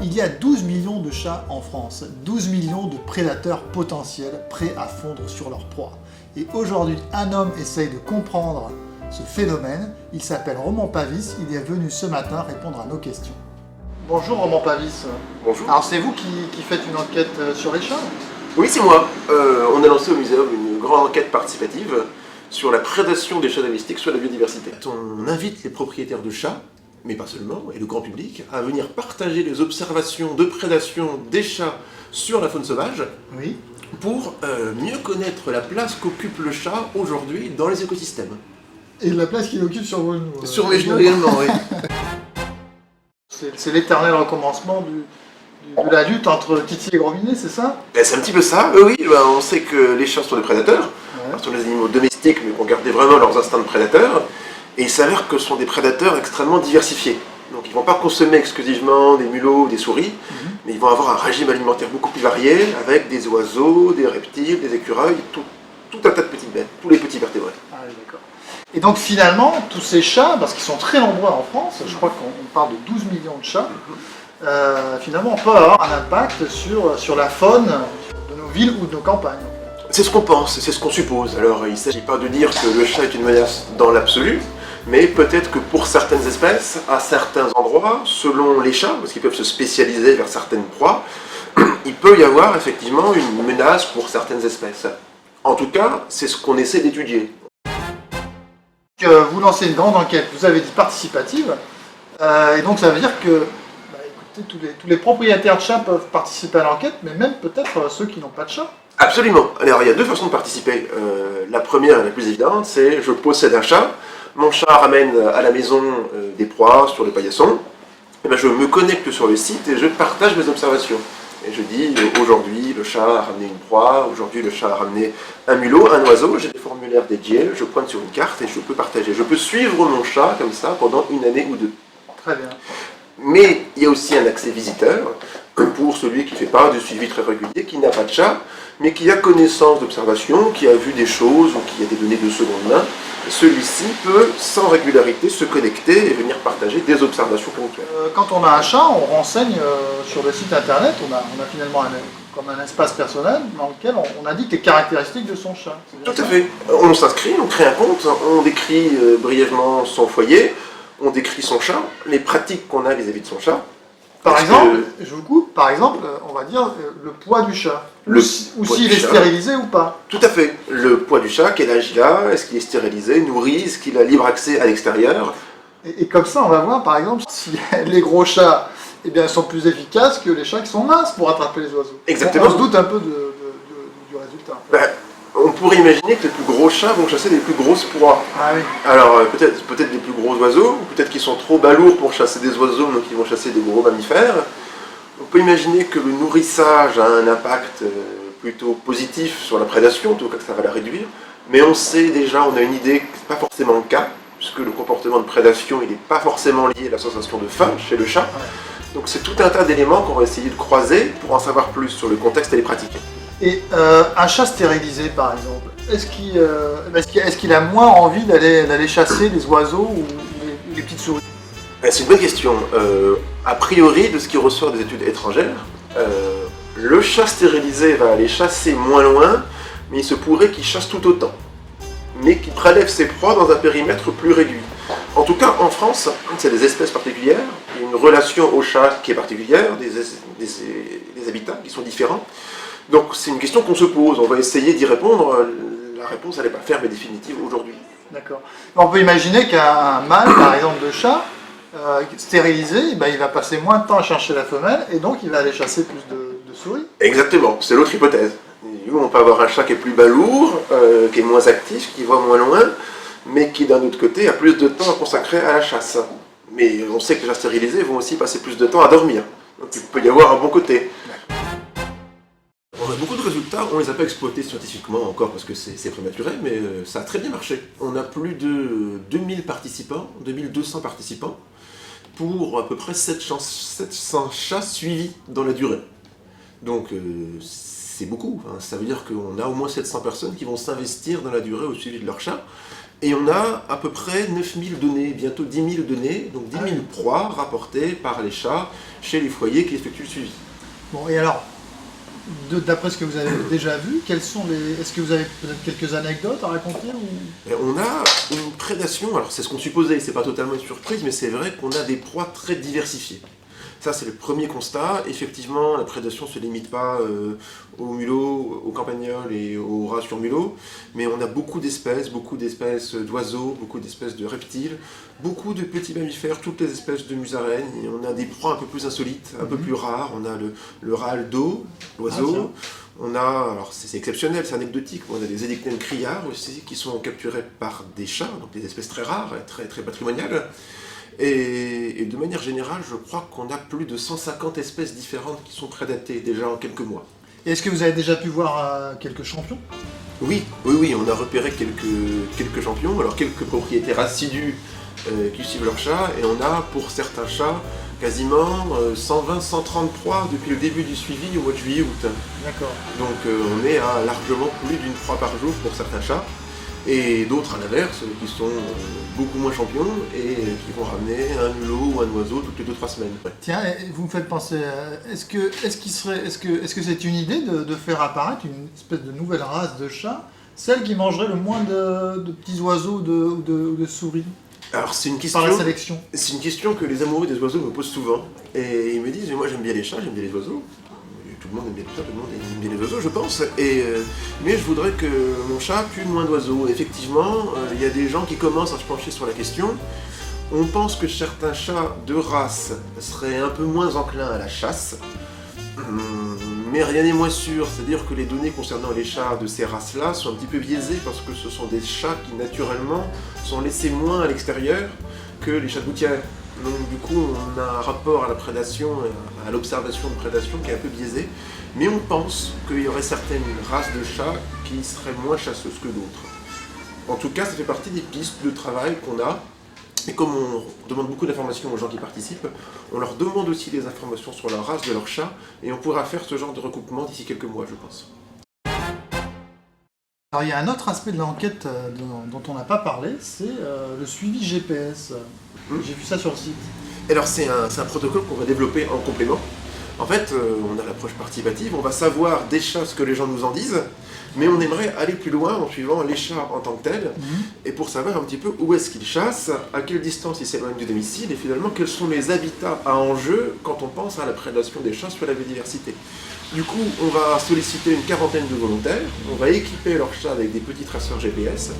Il y a 12 millions de chats en France, 12 millions de prédateurs potentiels prêts à fondre sur leur proie. Et aujourd'hui, un homme essaye de comprendre ce phénomène. Il s'appelle Roman Pavis, il est venu ce matin répondre à nos questions. Bonjour Roman Pavis. Bonjour. Alors c'est vous qui faites une enquête sur les chats? Oui, c'est moi. On a lancé au muséum une grande enquête participative sur la prédation des chats domestiques sur la biodiversité. On invite les propriétaires de chats, mais pas seulement, et le grand public, à venir partager les observations de prédation des chats sur la faune sauvage, Oui. pour mieux connaître la place qu'occupe le chat aujourd'hui dans les écosystèmes. Et la place qu'il occupe sur vos genoux. Sur mes genoux également, oui. C'est l'éternel recommencement de la lutte entre Titi et Gros Minet, c'est ça? C'est un petit peu ça, oui. On sait que les chats sont des prédateurs, Ouais. ce sont des animaux domestiques, mais qui ont gardé vraiment leurs instincts de prédateurs, et il s'avère que ce sont des prédateurs extrêmement diversifiés. Donc ils ne vont pas consommer exclusivement des mulots ou des souris, mais ils vont avoir un régime alimentaire beaucoup plus varié, avec des oiseaux, des reptiles, des écureuils, tout un tas de petites bêtes, tous les petits vertébrés. Ah oui, d'accord. Et donc finalement, tous ces chats, parce qu'ils sont très nombreux en France, je crois qu'on parle de 12 millions de chats, finalement on peut avoir un impact sur la faune de nos villes ou de nos campagnes. C'est ce qu'on pense, c'est ce qu'on suppose. Alors il ne s'agit pas de dire que le chat est une menace dans l'absolu, mais peut-être que pour certaines espèces, à certains endroits, selon les chats, parce qu'ils peuvent se spécialiser vers certaines proies, il peut y avoir effectivement une menace pour certaines espèces. En tout cas, c'est ce qu'on essaie d'étudier. Vous lancez une grande enquête, vous avez dit participative, et donc ça veut dire que écoutez, tous les propriétaires de chats peuvent participer à l'enquête, mais même peut-être ceux qui n'ont pas de chat. Absolument. Alors il y a deux façons de participer. La première et la plus évidente, c'est je possède un chat, mon chat ramène à la maison des proies sur les paillassons, et je me connecte sur le site et je partage mes observations. Et je dis, aujourd'hui le chat a ramené une proie, aujourd'hui le chat a ramené un mulot, un oiseau, j'ai des formulaires dédiés, je pointe sur une carte et je peux partager. Je peux suivre mon chat comme ça pendant une année ou deux. Très bien. Mais il y a aussi un accès visiteur pour celui qui ne fait pas de suivi très régulier, qui n'a pas de chat, mais qui a connaissance d'observation, qui a vu des choses ou qui a des données de seconde main. Celui-ci peut, sans régularité, se connecter et venir partager des observations ponctuelles. Quand on a un chat, on renseigne sur le site internet, on a finalement comme un espace personnel dans lequel on indique les caractéristiques de son chat. C'est bien Tout à ça? fait. On s'inscrit, on crée un compte, on décrit brièvement son foyer, on décrit son chat, les pratiques qu'on a vis-à-vis de son chat. Par Est-ce exemple, je vous coupe, par exemple, on va dire le poids du chat. Le ou poids s'il du est chat. stérilisé ou pas. Tout à fait. Le poids du chat, quel âge il a, est-ce qu'il est stérilisé, nourri, est-ce qu'il a libre accès à l'extérieur. Et comme ça, on va voir, par exemple, si les gros chats eh bien, sont plus efficaces que les chats qui sont minces pour attraper les oiseaux. Exactement. On se doute un peu du résultat. Ben, on pourrait imaginer que les plus gros chats vont chasser les plus grosses proies. Ah oui. Alors peut-être des plus gros oiseaux, ou peut-être qu'ils sont trop balourds pour chasser des oiseaux, donc ils vont chasser des gros mammifères. On peut imaginer que le nourrissage a un impact plutôt positif sur la prédation, en tout cas que ça va la réduire. Mais on sait déjà, on a une idée que ce n'est pas forcément le cas, puisque le comportement de prédation il n'est pas forcément lié à la sensation de faim chez le chat. Donc c'est tout un tas d'éléments qu'on va essayer de croiser pour en savoir plus sur le contexte et les pratiques. Et un chat stérilisé, par exemple, est-ce qu'il a moins envie d'aller chasser les oiseaux ou les petites souris? C'est une bonne question. A priori, de ce qui ressort des études étrangères, le chat stérilisé va aller chasser moins loin, mais il se pourrait qu'il chasse tout autant, mais qu'il prélève ses proies dans un périmètre plus réduit. En tout cas, en France, c'est des espèces particulières, il y a une relation au chat qui est particulière, des habitats qui sont différents. Donc c'est une question qu'on se pose, on va essayer d'y répondre. La réponse, elle n'est pas ferme et définitive aujourd'hui. D'accord. On peut imaginer qu'un mâle, par exemple, de chat, stérilisé, il va passer moins de temps à chercher la femelle et donc il va aller chasser plus de souris. Exactement, c'est l'autre hypothèse. On peut avoir un chat qui est plus balourd, qui est moins actif, qui va moins loin, mais qui d'un autre côté a plus de temps à consacrer à la chasse. Mais on sait que les chats stérilisés vont aussi passer plus de temps à dormir. Donc il peut y avoir un bon côté. On a beaucoup de résultats, on ne les a pas exploités scientifiquement encore parce que c'est prématuré, mais ça a très bien marché. On a plus de 2000 participants, 2200 participants, pour à peu près 700 chats suivis dans la durée. Donc c'est beaucoup, hein. Ça veut dire qu'on a au moins 700 personnes qui vont s'investir dans la durée au suivi de leur chat, Et on a à peu près 9000 données, bientôt 10 000 données, donc 10 000 proies rapportées par les chats chez les foyers qui effectuent le suivi. Bon, et alors, d'après ce que vous avez déjà vu, est-ce que vous avez peut-être quelques anecdotes à raconter ou... Et on a une prédation, alors c'est ce qu'on supposait, c'est pas totalement une surprise, mais c'est vrai qu'on a des proies très diversifiées. Ça, c'est le premier constat. Effectivement, la prédation ne se limite pas aux mulots, aux campagnols et aux rats sur mulots, mais on a beaucoup d'espèces d'oiseaux, beaucoup d'espèces de reptiles, beaucoup de petits mammifères, toutes les espèces de musaraignes. Et on a des proies un peu plus insolites, un peu plus rares. On a le râle d'eau, l'oiseau. On a, alors c'est exceptionnel, c'est anecdotique, on a des édictènes criards aussi qui sont capturés par des chats, donc des espèces très rares et très, très patrimoniales. Et de manière générale, je crois qu'on a plus de 150 espèces différentes qui sont prédatées déjà en quelques mois. Et est-ce que vous avez déjà pu voir quelques champions? Oui, on a repéré quelques champions, alors quelques propriétaires assidus qui suivent leurs chats, et on a pour certains chats quasiment 120-130 proies depuis le début du suivi au mois de juillet-août. D'accord. Donc on est à largement plus d'une proie par jour pour certains chats. Et d'autres à l'inverse, qui sont beaucoup moins champions et qui vont ramener un mulot ou un oiseau toutes les 2-3 semaines. Tiens, vous me faites penser, est-ce que c'est une idée de faire apparaître une espèce de nouvelle race de chat, celle qui mangerait le moins de petits oiseaux ou de souris? Alors c'est une question, par la sélection. C'est une question que les amoureux des oiseaux me posent souvent. Et ils me disent, moi j'aime bien les chats, j'aime bien les oiseaux. Tout le monde aime bien les chats, tout le monde aime bien les oiseaux, je pense. Mais je voudrais que mon chat tue moins d'oiseaux. Effectivement, il y a des gens qui commencent à se pencher sur la question. On pense que certains chats de race seraient un peu moins enclins à la chasse. Mais rien n'est moins sûr, c'est-à-dire que les données concernant les chats de ces races-là sont un petit peu biaisées parce que ce sont des chats qui naturellement sont laissés moins à l'extérieur que les chats de gouttière. Donc du coup, on a un rapport à la prédation, à l'observation de prédation qui est un peu biaisé. Mais on pense qu'il y aurait certaines races de chats qui seraient moins chasseuses que d'autres. En tout cas, ça fait partie des pistes de travail qu'on a. Et comme on demande beaucoup d'informations aux gens qui participent, on leur demande aussi des informations sur la race de leur chat. Et on pourra faire ce genre de recoupement d'ici quelques mois, je pense. Alors il y a un autre aspect de l'enquête dont on n'a pas parlé, c'est le suivi GPS. J'ai vu ça sur le site. Alors c'est un protocole qu'on va développer en complément. En fait, on a l'approche participative, on va savoir des chats ce que les gens nous en disent, mais on aimerait aller plus loin en suivant les chats en tant que tels, et pour savoir un petit peu où est-ce qu'ils chassent, à quelle distance ils s'éloignent du domicile, et finalement quels sont les habitats à enjeu quand on pense à la prédation des chats sur la biodiversité. Du coup, on va solliciter une quarantaine de volontaires, on va équiper leurs chats avec des petits traceurs GPS,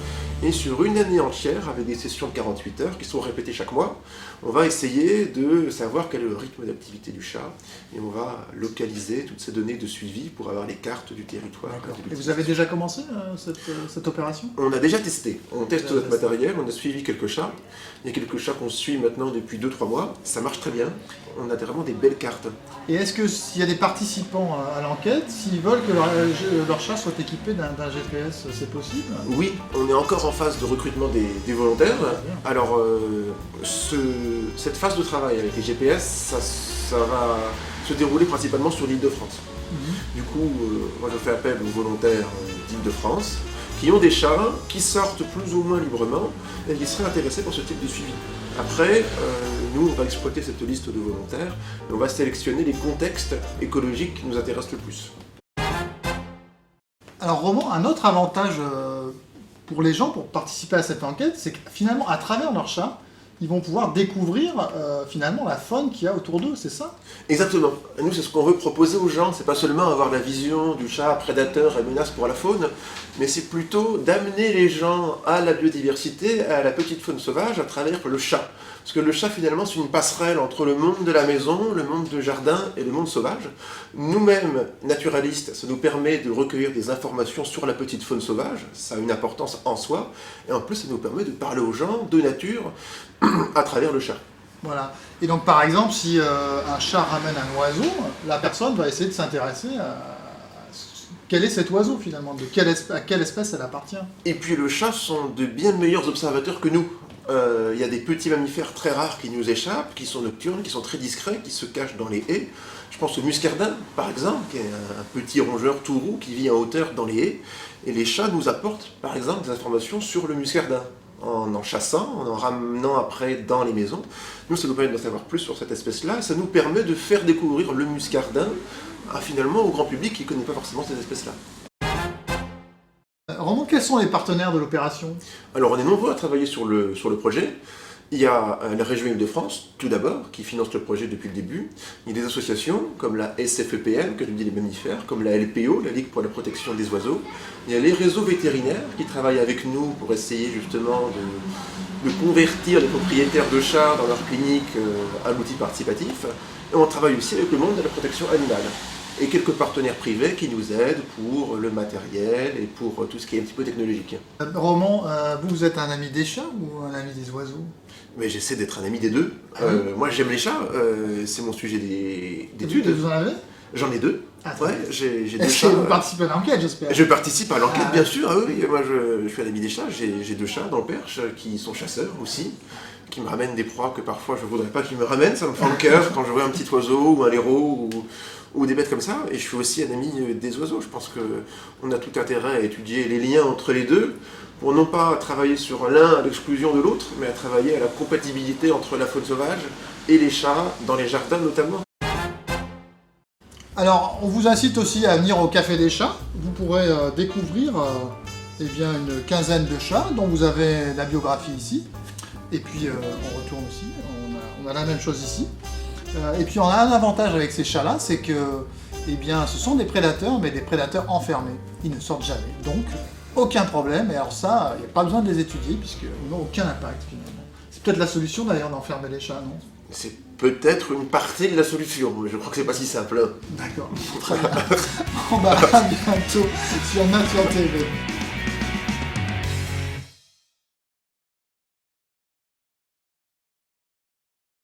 et sur une année entière, avec des sessions de 48 heures qui sont répétées chaque mois, on va essayer de savoir quel est le rythme d'activité du chat, et on va localiser toutes ces données de suivi pour avoir les cartes du territoire. Et vous avez déjà commencé cette opération? On a déjà testé, on teste notre matériel, on a suivi quelques chats, il y a quelques chats qu'on suit maintenant depuis 2-3 mois, ça marche très bien, on a vraiment des belles cartes. Et est-ce que s'il y a des participants à l'enquête, s'ils veulent que leur chat soit équipé d'un GPS, c'est possible? Oui, on est encore en phase de recrutement des volontaires. Alors, cette phase de travail avec les GPS, ça va se dérouler principalement sur l'Île-de-France. Du coup, moi je fais appel aux volontaires d'Île-de-France qui ont des chats qui sortent plus ou moins librement et qui seraient intéressés par ce type de suivi. Après, nous, on va exploiter cette liste de volontaires et on va sélectionner les contextes écologiques qui nous intéressent le plus. Alors, Roman, un autre avantage pour les gens, pour participer à cette enquête, c'est que finalement, à travers leur chat, ils vont pouvoir découvrir finalement la faune qu'il y a autour d'eux, c'est ça? Exactement. Et nous, c'est ce qu'on veut proposer aux gens. C'est pas seulement avoir la vision du chat prédateur et menace pour la faune, mais c'est plutôt d'amener les gens à la biodiversité, à la petite faune sauvage à travers le chat. Parce que le chat, finalement, c'est une passerelle entre le monde de la maison, le monde de jardin et le monde sauvage. Nous-mêmes, naturalistes, ça nous permet de recueillir des informations sur la petite faune sauvage. Ça a une importance en soi. Et en plus, ça nous permet de parler aux gens de nature à travers le chat. Voilà. Et donc, par exemple, si un chat ramène un oiseau, la personne va essayer de s'intéresser à quel est cet oiseau, finalement, à quelle espèce elle appartient. Et puis, les chats sont de bien meilleurs observateurs que nous. Il y a des petits mammifères très rares qui nous échappent, qui sont nocturnes, qui sont très discrets, qui se cachent dans les haies. Je pense au muscardin, par exemple, qui est un petit rongeur tout roux qui vit en hauteur dans les haies. Et les chats nous apportent, par exemple, des informations sur le muscardin. en chassant, en ramenant après dans les maisons. Nous, ça nous permet d'en savoir plus sur cette espèce-là, ça nous permet de faire découvrir le muscardin finalement au grand public qui ne connaît pas forcément cette espèce-là. Roman, quels sont les partenaires de l'opération? Alors on est nombreux à travailler sur le projet. Il y a la région Île-de-France, tout d'abord, qui finance le projet depuis le début. Il y a des associations comme la SFEPM, que je dis les mammifères, comme la LPO, la Ligue pour la protection des oiseaux. Il y a les réseaux vétérinaires qui travaillent avec nous pour essayer justement de convertir les propriétaires de chats dans leur clinique à l'outil participatif. Et on travaille aussi avec le monde de la protection animale. Et quelques partenaires privés qui nous aident pour le matériel et pour tout ce qui est un petit peu technologique. Roman, vous êtes un ami des chats ou un ami des oiseaux? Mais j'essaie d'être un ami des deux. Moi j'aime les chats, c'est mon sujet d'études. Vous en avez? J'en ai deux. Ah, Ouais, j'ai deux est-ce chats. que vous participez à l'enquête, j'espère? Je participe à l'enquête, Ah. bien sûr. Ah oui, moi je suis un ami des chats. J'ai deux chats dans le Perche qui sont chasseurs aussi, qui me ramènent des proies que parfois je ne voudrais pas qu'ils me ramènent. Ça me fend le cœur quand je vois un petit oiseau ou un héros ou des bêtes comme ça. Et je suis aussi un ami des oiseaux. Je pense qu'on a tout intérêt à étudier les liens entre les deux pour non pas travailler sur l'un à l'exclusion de l'autre, mais à travailler à la compatibilité entre la faune sauvage et les chats, dans les jardins notamment. Alors, on vous incite aussi à venir au Café des Chats. Vous pourrez découvrir eh bien, une quinzaine de chats dont vous avez la biographie ici. Et puis, on retourne aussi, on a la même chose ici. Et puis, on a un avantage avec ces chats-là, c'est que eh bien, ce sont des prédateurs, mais des prédateurs enfermés. Ils ne sortent jamais. Donc, aucun problème. Et alors ça, il n'y a pas besoin de les étudier, puisqu'ils n'ont aucun impact, finalement. C'est peut-être la solution, d'ailleurs, d'enfermer les chats, non? C'est peut-être une partie de la solution, mais je crois que c'est pas si simple. D'accord, très bien. On va à bientôt sur Nature TV.